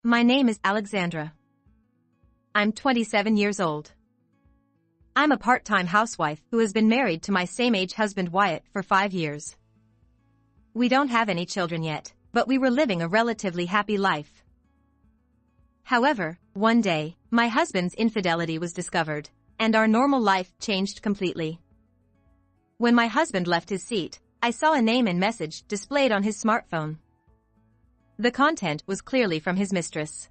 My name is Alexandra. I'm 27 years old. I'm a part-time housewife who has been married to my same-age husband Wyatt for 5 years. We don't have any children yet, but we were living a relatively happy life. However, one day, my husband's infidelity was discovered, and our normal life changed completely. When my husband left his seat, I saw a name and message displayed on his smartphone. The content was clearly from his mistress.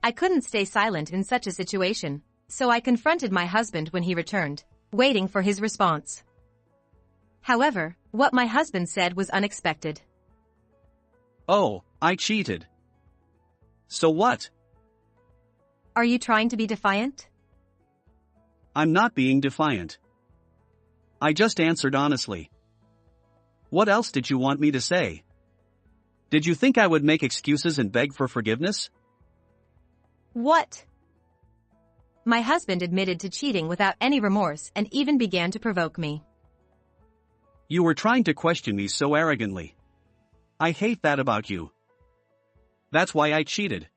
I couldn't stay silent in such a situation, so I confronted my husband when he returned, waiting for his response. However, what my husband said was unexpected. "Oh, I cheated. So what?" Are you trying to be defiant? "I'm not being defiant. I just answered honestly. What else did you want me to say? Did you think I would make excuses and beg for forgiveness?" What? My husband admitted to cheating without any remorse and even began to provoke me. "You were trying to question me so arrogantly. I hate that about you. That's why I cheated."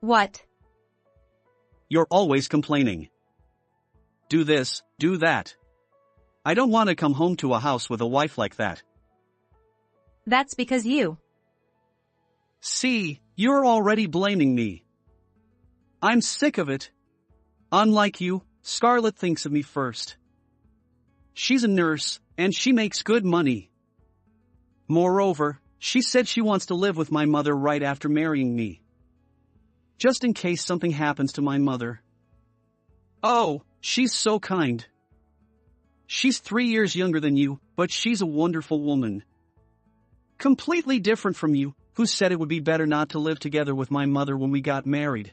What? "You're always complaining. Do this, do that. I don't want to come home to a house with a wife like that." That's because you. See, you're already blaming me. I'm sick of it. Unlike you, Scarlett thinks of me first. She's a nurse, and she makes good money. Moreover, she said she wants to live with my mother right after marrying me. Just in case something happens to my mother. Oh, she's so kind. She's 3 years younger than you, but she's a wonderful woman. Completely different from you, who said it would be better not to live together with my mother when we got married.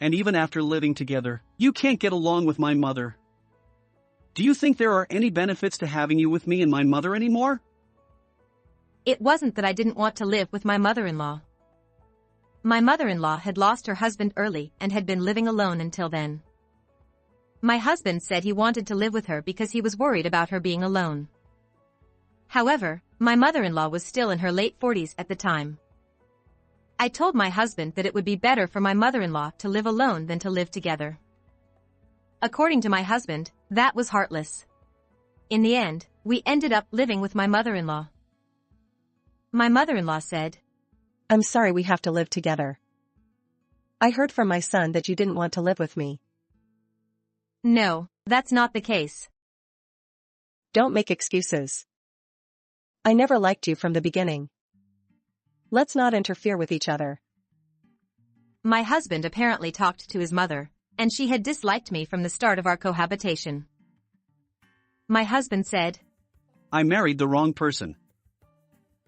And even after living together, you can't get along with my mother. Do you think there are any benefits to having you with me and my mother anymore? It wasn't that I didn't want to live with my mother-in-law. My mother-in-law had lost her husband early and had been living alone until then. My husband said he wanted to live with her because he was worried about her being alone. However, my mother-in-law was still in her late 40s at the time. I told my husband that it would be better for my mother-in-law to live alone than to live together. According to my husband, that was heartless. In the end, we ended up living with my mother-in-law. My mother-in-law said, "I'm sorry we have to live together. I heard from my son that you didn't want to live with me." No, that's not the case. Don't make excuses. I never liked you from the beginning. Let's not interfere with each other. My husband apparently talked to his mother, and she had disliked me from the start of our cohabitation. My husband said, "I married the wrong person.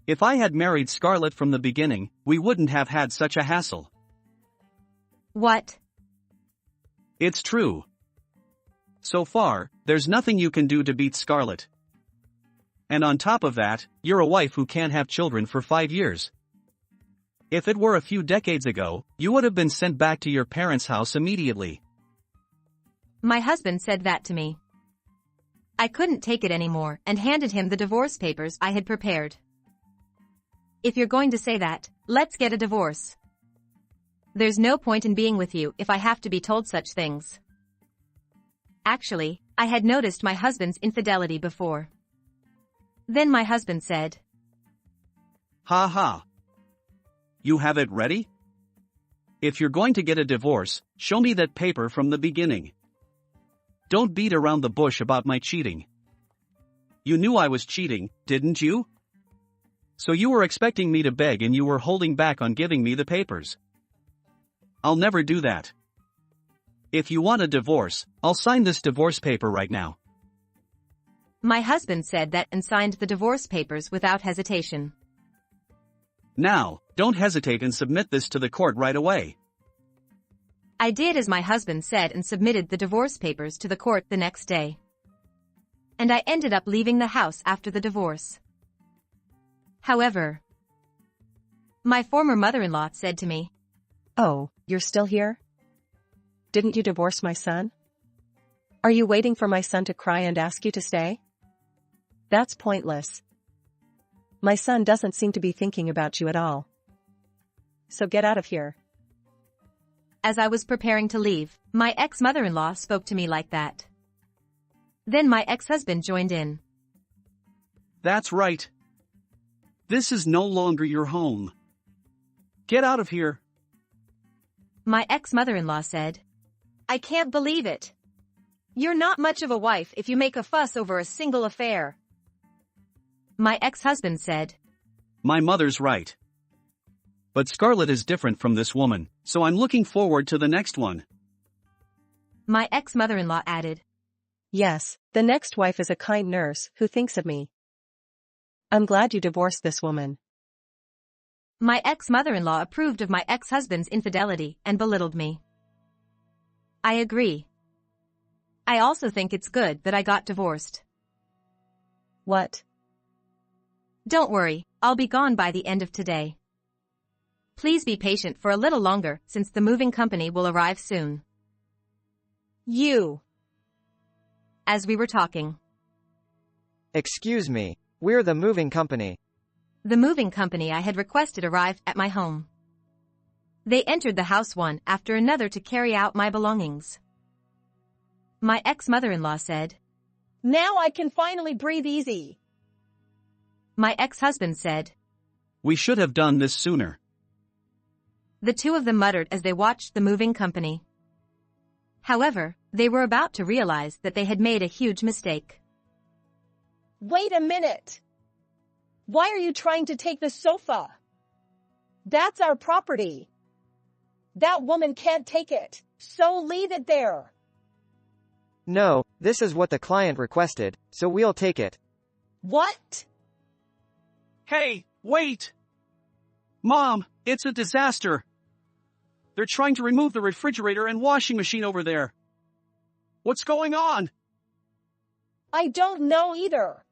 If I had married Scarlett from the beginning, we wouldn't have had such a hassle." What? It's true. So far, there's nothing you can do to beat Scarlett. And on top of that, you're a wife who can't have children for 5 years. If it were a few decades ago, you would have been sent back to your parents' house immediately. My husband said that to me. I couldn't take it anymore and handed him the divorce papers I had prepared. "If you're going to say that, let's get a divorce. There's no point in being with you if I have to be told such things." Actually, I had noticed my husband's infidelity before. Then my husband said, "Ha ha. You have it ready? If you're going to get a divorce, show me that paper from the beginning. Don't beat around the bush about my cheating. You knew I was cheating, didn't you? So you were expecting me to beg and you were holding back on giving me the papers. I'll never do that. If you want a divorce, I'll sign this divorce paper right now." My husband said that and signed the divorce papers without hesitation. "Now, don't hesitate and submit this to the court right away." I did as my husband said and submitted the divorce papers to the court the next day. And I ended up leaving the house after the divorce. However, my former mother-in-law said to me, "Oh, you're still here? Didn't you divorce my son? Are you waiting for my son to cry and ask you to stay? That's pointless. My son doesn't seem to be thinking about you at all. so get out of here. As I was preparing to leave, my ex-mother-in-law spoke to me like that. Then my ex-husband joined in. That's right. This is no longer your home. Get out of here. My ex-mother-in-law said, I can't believe it. You're not much of a wife if you make a fuss over a single affair. My ex-husband said, My mother's right. But Scarlett is different from this woman, so I'm looking forward to the next one. My ex-mother-in-law added, Yes, the next wife is a kind nurse who thinks of me. I'm glad you divorced this woman. My ex-mother-in-law approved of my ex-husband's infidelity and belittled me. I agree. I also think it's good that I got divorced. What? Don't worry, I'll be gone by the end of today. Please be patient for a little longer since the moving company will arrive soon. You. As we were talking. Excuse me, we're the moving company. The moving company I had requested arrived at my home. They entered the house one after another to carry out my belongings. My ex-mother-in-law said, Now I can finally breathe easy. My ex-husband said, We should have done this sooner. The two of them muttered as they watched the moving company. However, they were about to realize that they had made a huge mistake. Wait a minute. Why are you trying to take the sofa? That's our property. That woman can't take it, so leave it there. No, this is what the client requested, so we'll take it. What? Hey, wait! Mom, it's a disaster. They're trying to remove the refrigerator and washing machine over there. What's going on? I don't know either.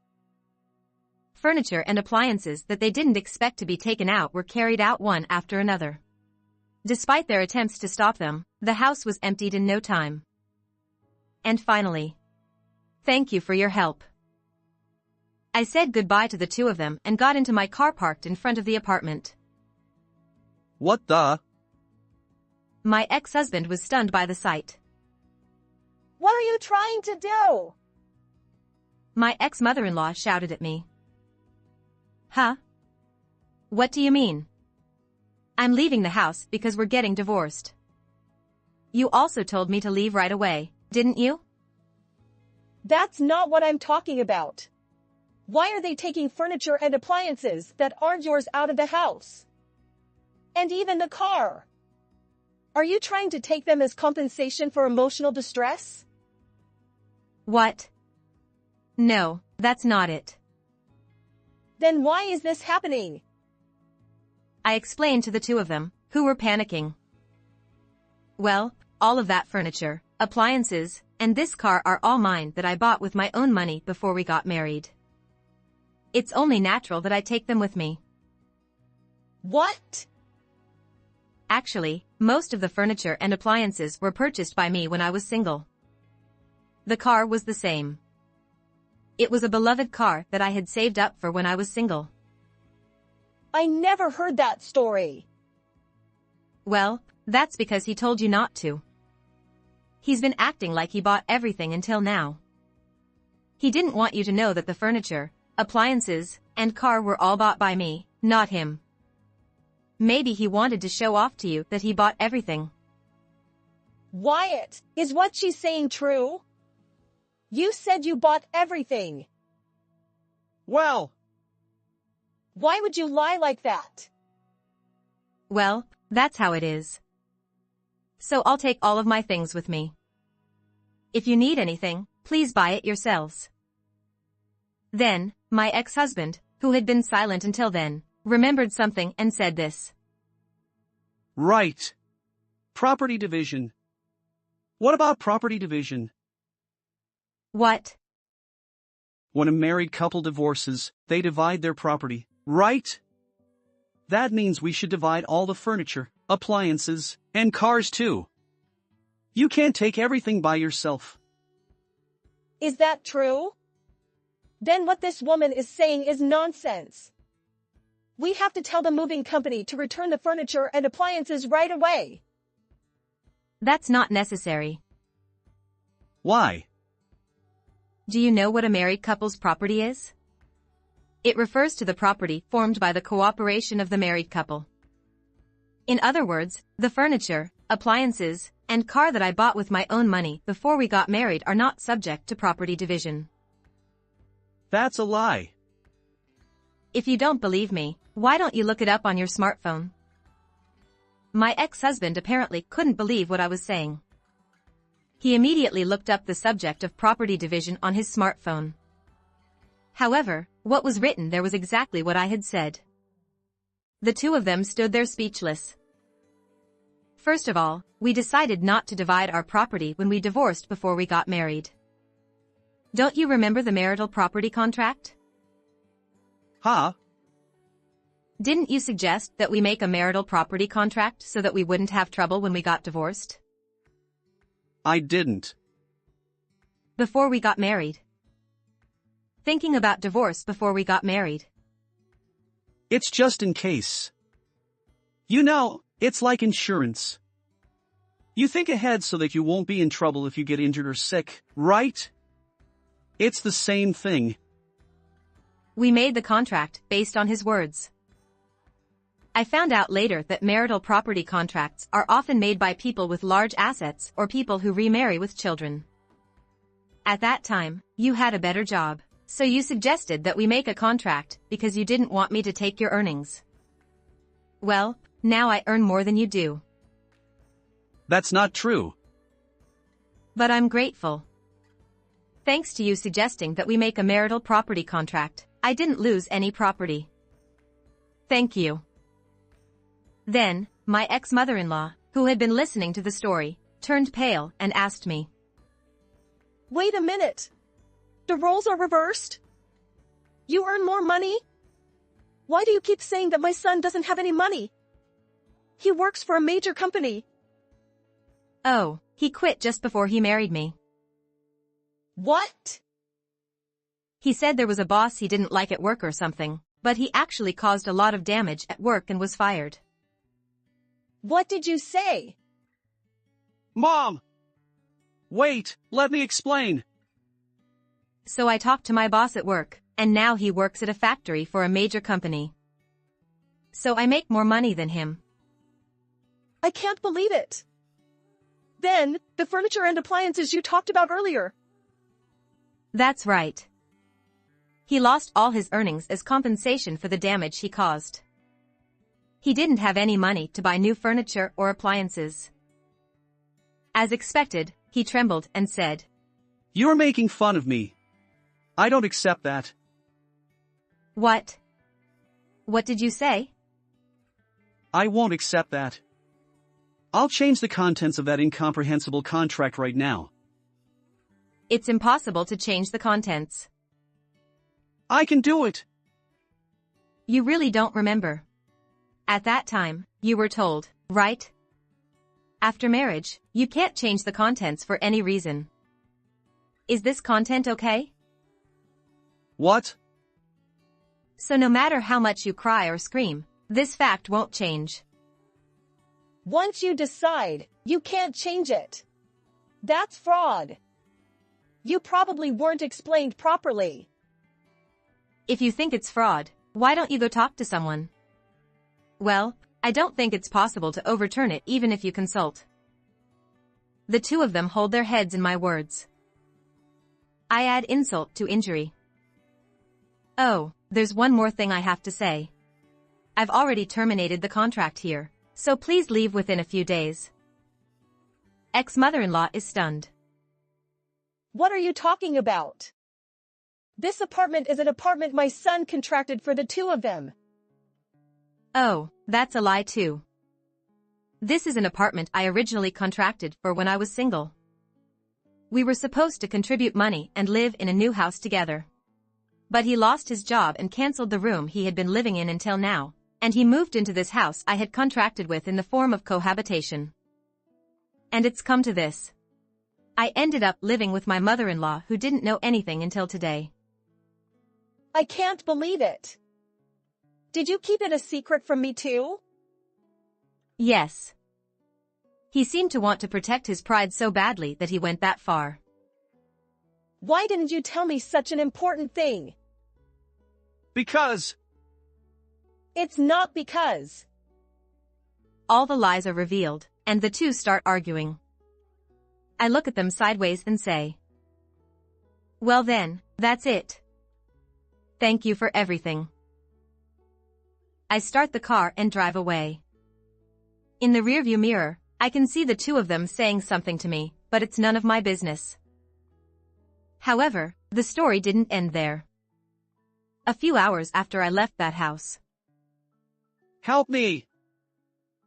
Furniture and appliances that they didn't expect to be taken out were carried out one after another. Despite their attempts to stop them, the house was emptied in no time. And finally, thank you for your help. I said goodbye to the two of them and got into my car parked in front of the apartment. What the? My ex-husband was stunned by the sight. What are you trying to do? My ex-mother-in-law shouted at me. Huh? What do you mean? I'm leaving the house because we're getting divorced. You also told me to leave right away, didn't you? That's not what I'm talking about. Why are they taking furniture and appliances that aren't yours out of the house? And even the car. Are you trying to take them as compensation for emotional distress? What? No, that's not it. Then why is this happening? I explained to the two of them, who were panicking. Well, all of that furniture, appliances, and this car are all mine that I bought with my own money before we got married. It's only natural that I take them with me. What? Actually, most of the furniture and appliances were purchased by me when I was single. The car was the same. It was a beloved car that I had saved up for when I was single. I never heard that story. Well, that's because he told you not to. He's been acting like he bought everything until now. He didn't want you to know that the furniture, appliances, and car were all bought by me, not him. Maybe he wanted to show off to you that he bought everything. Wyatt, is what she's saying true? You said you bought everything. Well, Why would you lie like that? Well, that's how it is. So I'll take all of my things with me. If you need anything, please buy it yourselves. Then, my ex-husband, who had been silent until then, remembered something and said this. right. Property division. What about property division? What? When a married couple divorces, they divide their property, right? That means we should divide all the furniture, appliances, and cars too. You can't take everything by yourself. Is that true? Then what this woman is saying is nonsense. We have to tell the moving company to return the furniture and appliances right away. That's not necessary. Why? Do you know what a married couple's property is? It refers to the property formed by the cooperation of the married couple. In other words, the furniture, appliances, and car that I bought with my own money before we got married are not subject to property division. That's a lie. If you don't believe me, why don't you look it up on your smartphone? My ex-husband apparently couldn't believe what I was saying. He immediately looked up the subject of property division on his smartphone. However, what was written there was exactly what I had said. The two of them stood there speechless. First of all, we decided not to divide our property when we divorced before we got married. Don't you remember the marital property contract? Huh? Didn't you suggest that we make a marital property contract so that we wouldn't have trouble when we got divorced? I didn't. Before we got married. Thinking about divorce before we got married. It's just in case. You know, it's like insurance. You think ahead so that you won't be in trouble if you get injured or sick, right? It's the same thing. We made the contract based on his words. I found out later that marital property contracts are often made by people with large assets or people who remarry with children. At that time, you had a better job, so you suggested that we make a contract because you didn't want me to take your earnings. Well, now I earn more than you do. That's not true. But I'm grateful. Thanks to you suggesting that we make a marital property contract, I didn't lose any property. Thank you. Then, my ex-mother-in-law, who had been listening to the story, turned pale and asked me. Wait a minute. The roles are reversed? You earn more money? Why do you keep saying that my son doesn't have any money? He works for a major company. Oh, he quit just before he married me. What? He said there was a boss he didn't like at work or something, but he actually caused a lot of damage at work and was fired. What did you say? Mom! Wait, let me explain. So I talked to my boss at work, and now he works at a factory for a major company. So I make more money than him. I can't believe it. Then, the furniture and appliances you talked about earlier. That's right. He lost all his earnings as compensation for the damage he caused. He didn't have any money to buy new furniture or appliances. As expected, he trembled and said, You're making fun of me. I don't accept that. What? What did you say? I won't accept that. I'll change the contents of that incomprehensible contract right now. It's impossible to change the contents. I can do it. You really don't remember. At that time, you were told, right? After marriage, you can't change the contents for any reason. Is this content okay? What? So no matter how much you cry or scream, this fact won't change. Once you decide, you can't change it. That's fraud. You probably weren't explained properly. If you think it's fraud, why don't you go talk to someone? Well, I don't think it's possible to overturn it even if you consult. The two of them hold their heads in my words. I add insult to injury. Oh, there's one more thing I have to say. I've already terminated the contract here, so please leave within a few days. Ex-mother-in-law is stunned. What are you talking about? This apartment is an apartment my son contracted for the two of them. Oh, that's a lie too. This is an apartment I originally contracted for when I was single. We were supposed to contribute money and live in a new house together. But he lost his job and canceled the room he had been living in until now, and he moved into this house I had contracted with in the form of cohabitation. And it's come to this. I ended up living with my mother-in-law who didn't know anything until today. I can't believe it. Did you keep it a secret from me too? Yes. He seemed to want to protect his pride so badly that he went that far. Why didn't you tell me such an important thing? Because. It's not because. All the lies are revealed, and the two start arguing. I look at them sideways and say, "Well then, that's it. Thank you for everything." I start the car and drive away. In the rearview mirror, I can see the two of them saying something to me, but it's none of my business. However, the story didn't end there. A few hours after I left that house. Help me!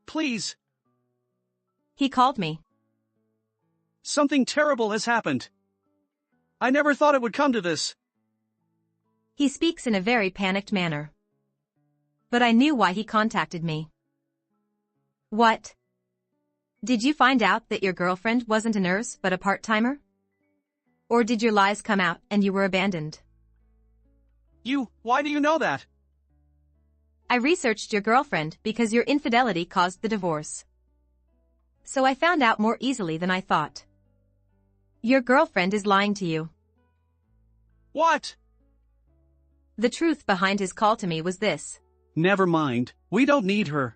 Please! He called me. Something terrible has happened. I never thought it would come to this. He speaks in a very panicked manner. But I knew why he contacted me. What? Did you find out that your girlfriend wasn't a nurse but a part-timer? Or did your lies come out and you were abandoned? Why do you know that? I researched your girlfriend because your infidelity caused the divorce. So I found out more easily than I thought. Your girlfriend is lying to you. What? The truth behind his call to me was this. Never mind, we don't need her.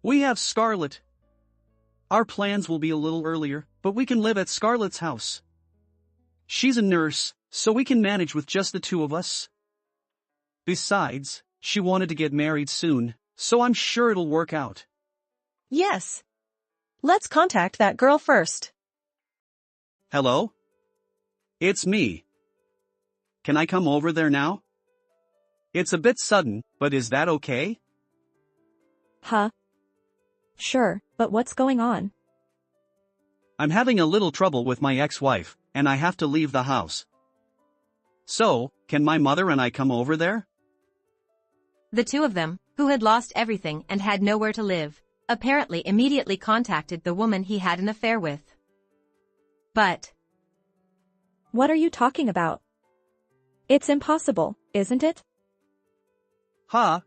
We have Scarlett. Our plans will be a little earlier, but we can live at Scarlett's house. She's a nurse, so we can manage with just the two of us. Besides, she wanted to get married soon, so I'm sure it'll work out. Yes. Let's contact that girl first. Hello? It's me. Can I come over there now? It's a bit sudden, but is that okay? Huh? Sure, but what's going on? I'm having a little trouble with my ex-wife, and I have to leave the house. So, can my mother and I come over there? The two of them, who had lost everything and had nowhere to live, apparently immediately contacted the woman he had an affair with. But. What are you talking about? It's impossible, isn't it? Huh?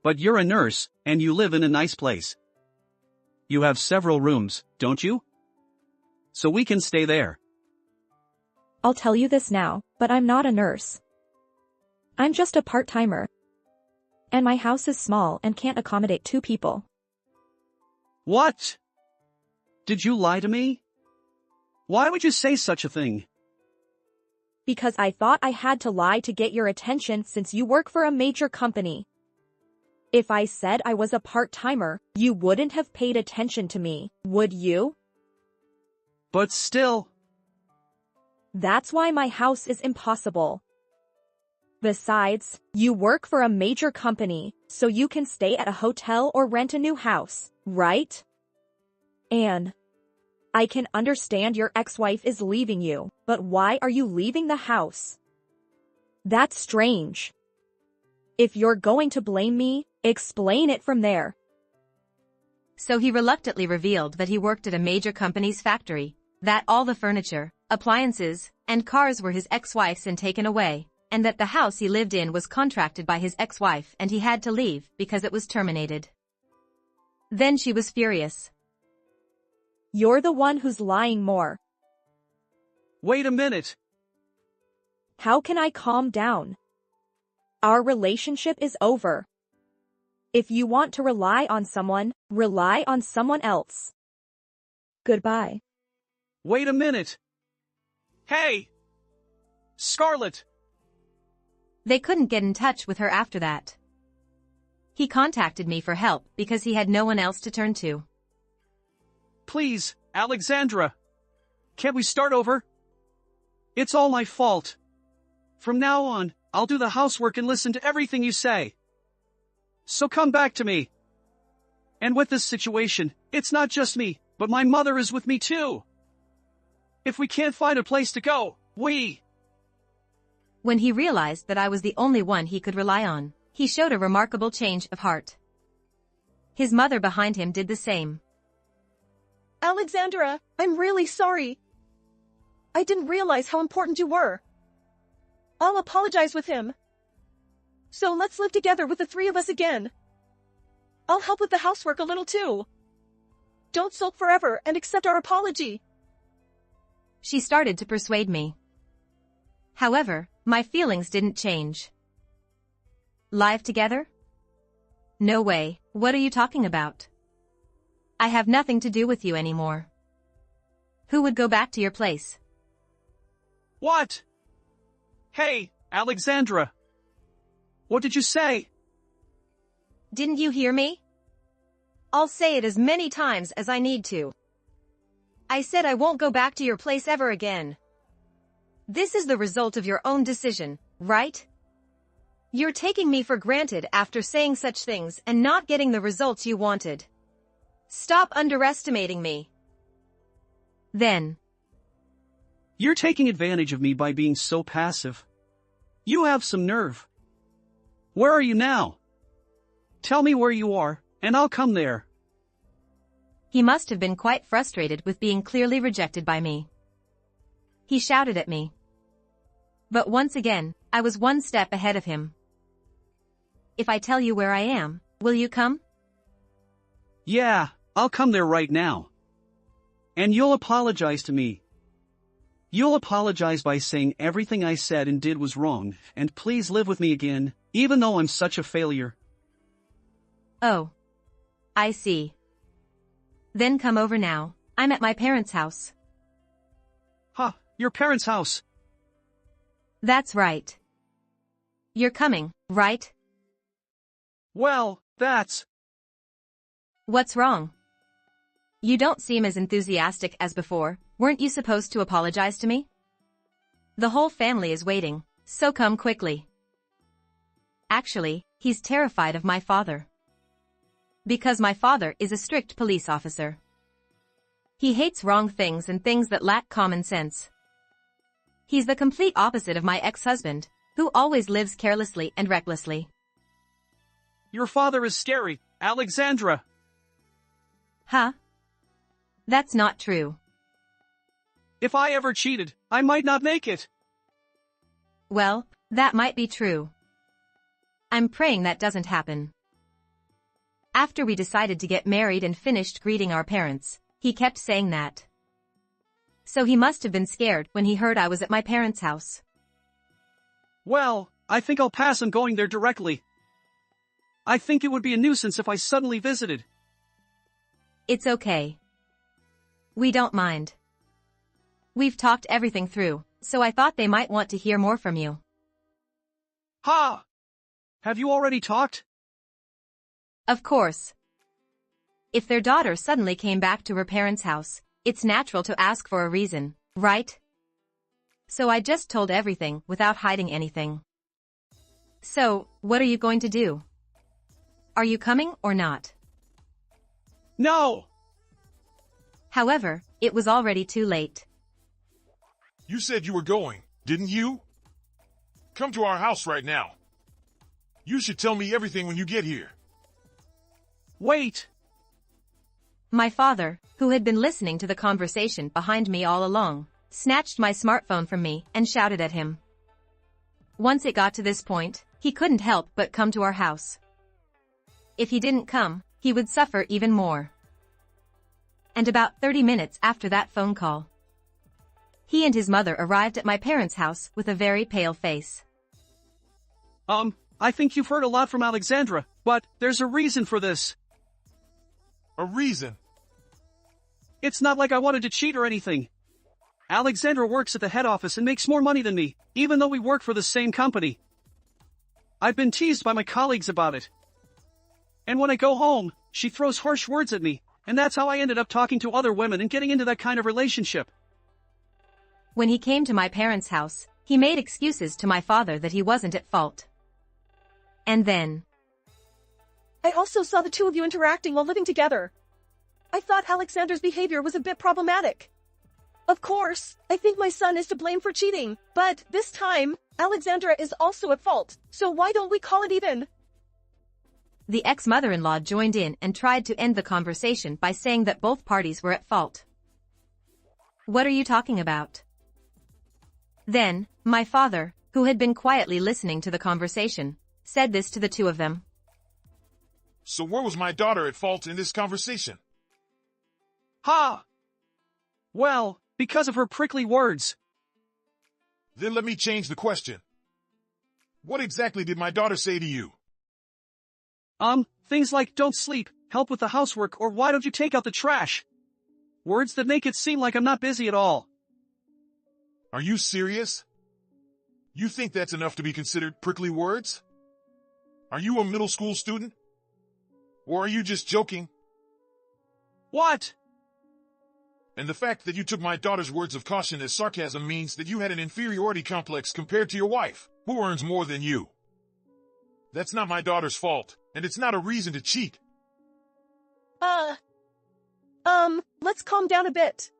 But you're a nurse, and you live in a nice place. You have several rooms, don't you? So we can stay there. I'll tell you this now, but I'm not a nurse. I'm just a part-timer. And my house is small and can't accommodate two people. What? Did you lie to me? Why would you say such a thing? Because I thought I had to lie to get your attention since you work for a major company. If I said I was a part-timer, you wouldn't have paid attention to me, would you? But still. That's why my house is impossible. Besides, you work for a major company, so you can stay at a hotel or rent a new house, right? And I can understand your ex-wife is leaving you, but why are you leaving the house? That's strange. If you're going to blame me, explain it from there. So he reluctantly revealed that he worked at a major company's factory, that all the furniture, appliances, and cars were his ex-wife's and taken away, and that the house he lived in was contracted by his ex-wife and he had to leave because it was terminated. Then she was furious. You're the one who's lying more. Wait a minute. How can I calm down? Our relationship is over. If you want to rely on someone else. Goodbye. Wait a minute. Hey! Scarlett! They couldn't get in touch with her after that. He contacted me for help because he had no one else to turn to. Please, Alexandra. Can't we start over? It's all my fault. From now on, I'll do the housework and listen to everything you say. So come back to me. And with this situation, it's not just me, but my mother is with me too. If we can't find a place to go, When he realized that I was the only one he could rely on, he showed a remarkable change of heart. His mother behind him did the same. Alexandra, I'm really sorry. I didn't realize how important you were. I'll apologize with him. So let's live together with the three of us again. I'll help with the housework a little too. Don't sulk forever and accept our apology. She started to persuade me. However, my feelings didn't change. Live together? No way, what are you talking about? I have nothing to do with you anymore. Who would go back to your place? What? Hey, Alexandra. What did you say? Didn't you hear me? I'll say it as many times as I need to. I said I won't go back to your place ever again. This is the result of your own decision, right? You're taking me for granted after saying such things and not getting the results you wanted. Stop underestimating me. Then. You're taking advantage of me by being so passive. You have some nerve. Where are you now? Tell me where you are, and I'll come there. He must have been quite frustrated with being clearly rejected by me. He shouted at me. But once again, I was one step ahead of him. If I tell you where I am, will you come? Yeah, I'll come there right now. And you'll apologize to me. You'll apologize by saying everything I said and did was wrong, and please live with me again, even though I'm such a failure. Oh. I see. Then come over now. I'm at my parents' house. Huh, your parents' house. That's right. You're coming, right? Well, that's... What's wrong? You don't seem as enthusiastic as before. Weren't you supposed to apologize to me? The whole family is waiting, so come quickly. Actually, he's terrified of my father. Because my father is a strict police officer. He hates wrong things and things that lack common sense. He's the complete opposite of my ex-husband, who always lives carelessly and recklessly. Your father is scary, Alexandra. Huh? That's not true. If I ever cheated, I might not make it. Well, that might be true. I'm praying that doesn't happen. After we decided to get married and finished greeting our parents, he kept saying that. So he must have been scared when he heard I was at my parents' house. Well, I think I'll pass on going there directly. I think it would be a nuisance if I suddenly visited. It's okay. We don't mind. We've talked everything through, so I thought they might want to hear more from you. Ha! Have you already talked? Of course. If their daughter suddenly came back to her parents' house, it's natural to ask for a reason, right? So I just told everything without hiding anything. So, what are you going to do? Are you coming or not? No! However, it was already too late. You said you were going, didn't you? Come to our house right now. You should tell me everything when you get here. Wait! My father, who had been listening to the conversation behind me all along, snatched my smartphone from me and shouted at him. Once it got to this point, he couldn't help but come to our house. If he didn't come, he would suffer even more. And about 30 minutes after that phone call, he and his mother arrived at my parents' house with a very pale face. I think you've heard a lot from Alexandra, but there's a reason for this. A reason? It's not like I wanted to cheat or anything. Alexandra works at the head office and makes more money than me, even though we work for the same company. I've been teased by my colleagues about it. And when I go home, she throws harsh words at me, and that's how I ended up talking to other women and getting into that kind of relationship. When he came to my parents' house, he made excuses to my father that he wasn't at fault. And then, I also saw the two of you interacting while living together. I thought Alexander's behavior was a bit problematic. Of course, I think my son is to blame for cheating, but this time, Alexandra is also at fault, so why don't we call it even? the ex-mother-in-law joined in and tried to end the conversation by saying that both parties were at fault. What are you talking about? Then, my father, who had been quietly listening to the conversation, said this to the two of them. So where was my daughter at fault in this conversation? Ha! Well, because of her prickly words. Then let me change the question. What exactly did my daughter say to you? Things like don't sleep, help with the housework, or why don't you take out the trash? Words that make it seem like I'm not busy at all. Are you serious? You think that's enough to be considered prickly words? Are you a middle school student? Or are you just joking? What? And the fact that you took my daughter's words of caution as sarcasm means that you had an inferiority complex compared to your wife, who earns more than you. That's not my daughter's fault, and it's not a reason to cheat. Let's calm down a bit.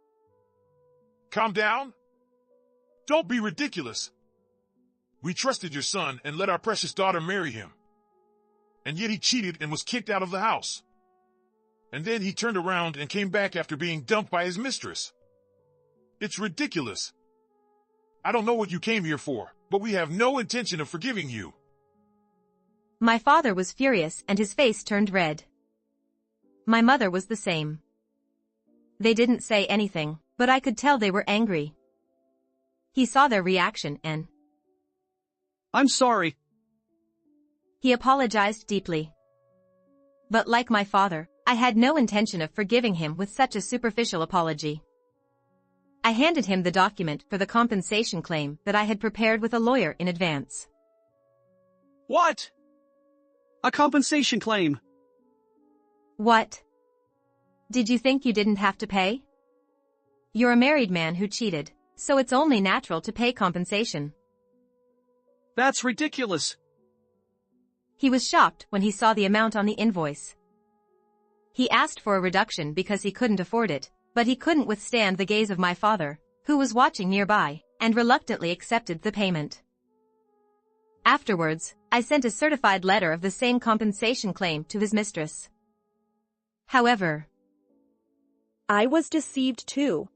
Calm down? Don't be ridiculous. We trusted your son and let our precious daughter marry him. And yet he cheated and was kicked out of the house. And then he turned around and came back after being dumped by his mistress. It's ridiculous. I don't know what you came here for, but we have no intention of forgiving you. My father was furious and his face turned red. My mother was the same. They didn't say anything, but I could tell they were angry. He saw their reaction and... I'm sorry. He apologized deeply. But like my father, I had no intention of forgiving him with such a superficial apology. I handed him the document for the compensation claim that I had prepared with a lawyer in advance. What? A compensation claim. What? Did you think you didn't have to pay? You're a married man who cheated, so it's only natural to pay compensation. That's ridiculous. He was shocked when he saw the amount on the invoice. He asked for a reduction because he couldn't afford it, but he couldn't withstand the gaze of my father, who was watching nearby, and reluctantly accepted the payment. Afterwards, I sent a certified letter of the same compensation claim to his mistress. However, I was deceived too.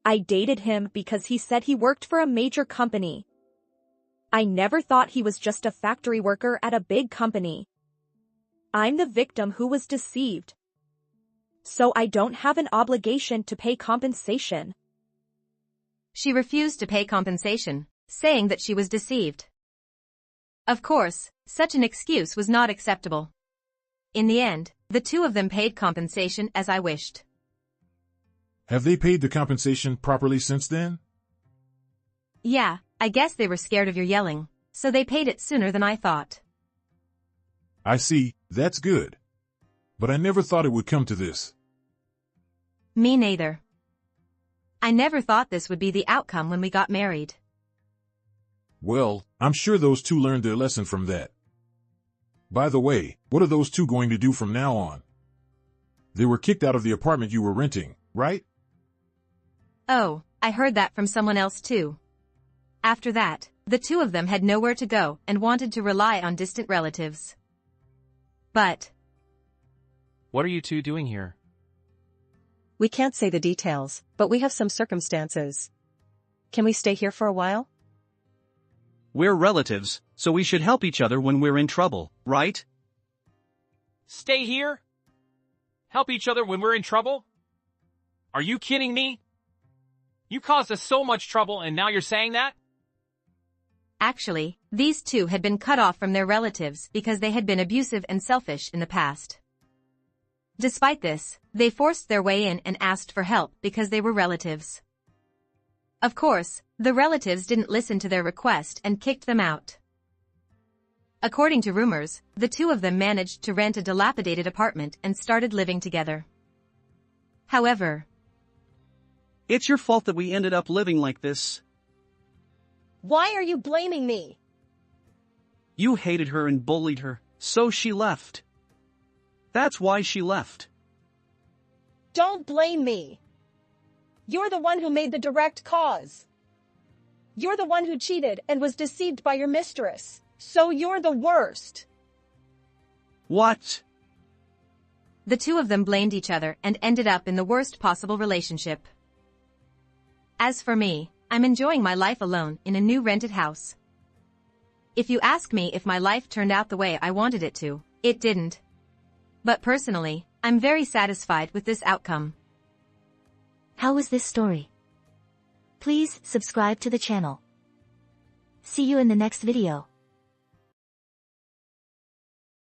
I dated him because he said he worked for a major company. I never thought he was just a factory worker at a big company. I'm the victim who was deceived. So I don't have an obligation to pay compensation. She refused to pay compensation, saying that she was deceived. Of course, such an excuse was not acceptable. In the end, the two of them paid compensation as I wished. Have they paid the compensation properly since then? Yeah, I guess they were scared of your yelling, so they paid it sooner than I thought. I see, that's good. But I never thought it would come to this. Me neither. I never thought this would be the outcome when we got married. Well, I'm sure those two learned their lesson from that. By the way, what are those two going to do from now on? They were kicked out of the apartment you were renting, right? Oh, I heard that from someone else too. After that, the two of them had nowhere to go and wanted to rely on distant relatives. But... What are you two doing here? We can't say the details, but we have some circumstances. Can we stay here for a while? We're relatives, so we should help each other when we're in trouble, right? Stay here? Help each other when we're in trouble? Are you kidding me? You caused us so much trouble and now you're saying that? Actually, these two had been cut off from their relatives because they had been abusive and selfish in the past. Despite this, they forced their way in and asked for help because they were relatives. Of course, the relatives didn't listen to their request and kicked them out. According to rumors, the two of them managed to rent a dilapidated apartment and started living together. However, It's your fault that we ended up living like this. Why are you blaming me? You hated her and bullied her, so she left. That's why she left. Don't blame me. You're the one who made the direct cause. You're the one who cheated and was deceived by your mistress, so you're the worst. What? the two of them blamed each other and ended up in the worst possible relationship. As for me, I'm enjoying my life alone in a new rented house. If you ask me if my life turned out the way I wanted it to, it didn't. But personally, I'm very satisfied with this outcome. How was this story? Please subscribe to the channel. See you in the next video.